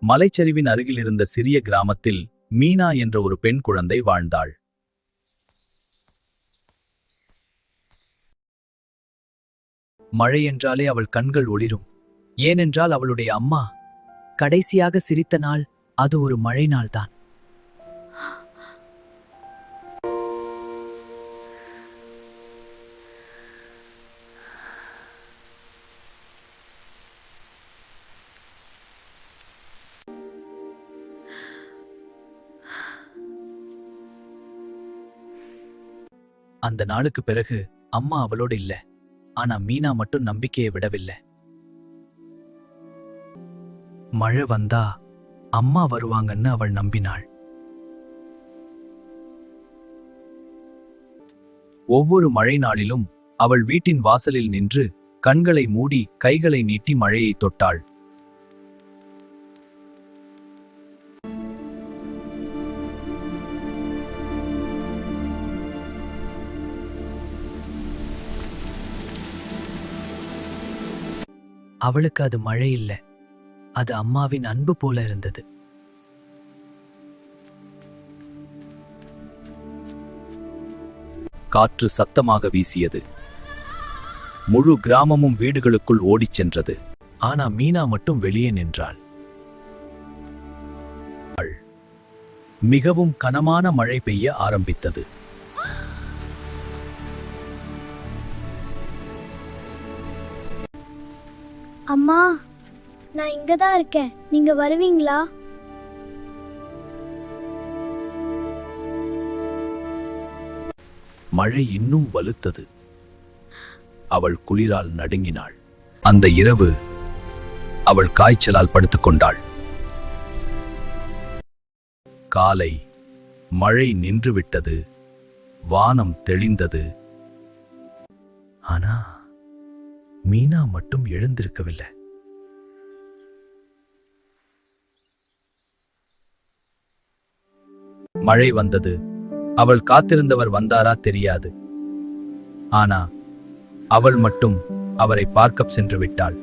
மலைச்சரிவின் அருகில் இருந்த சிறிய கிராமத்தில் மீனா என்ற ஒரு பெண் குழந்தை வாழ்ந்தாள். மழை என்றாலே அவள் கண்கள் ஒளிரும். ஏனென்றால் அவளுடைய அம்மா கடைசியாக சிரித்த நாள் அது ஒரு மழை நாள்தான். அந்த நாளுக்கு பிறகு அம்மா அவளோடு இல்ல. ஆனா மீனா மட்டும் நம்பிக்கையை விடவில்லை. மழை வந்தா அம்மா வருவாங்கன்னு அவள் நம்பினாள். ஒவ்வொரு மழை நாளிலும் அவள் வீட்டின் வாசலில் நின்று கண்களை மூடி கைகளை நீட்டி மழையை தொட்டாள். அவளுக்கு அது மழை இல்ல, அது அம்மாவின் அன்பு போல இருந்தது. காற்று சத்தமாக வீசியது. முழு கிராமமும் வீடுகளுக்குள் ஓடிச் சென்றது. ஆனா மீனா மட்டும் வெளியே நின்றாள். மிகவும் கனமான மழை பெய்ய ஆரம்பித்தது. அம்மா, நான் இங்கதான் இருக்கேன், நீங்க வருவீங்களா? மழை இன்னும் வலுத்தது. அவள் குளிரால் நடுங்கினாள். அந்த இரவு அவள் காய்ச்சலால் படுத்துக் கொண்டாள். காலை மழை நின்றுவிட்டது. வானம் தெளிந்தது. ஆனா மீனா மட்டும் எழுந்திருக்கவில்லை. மழை வந்தது. அவள் காத்திருந்தவர் வந்தாரா தெரியாது. ஆனா அவள் மட்டும் அவரை பார்க்க சென்று விட்டாள்.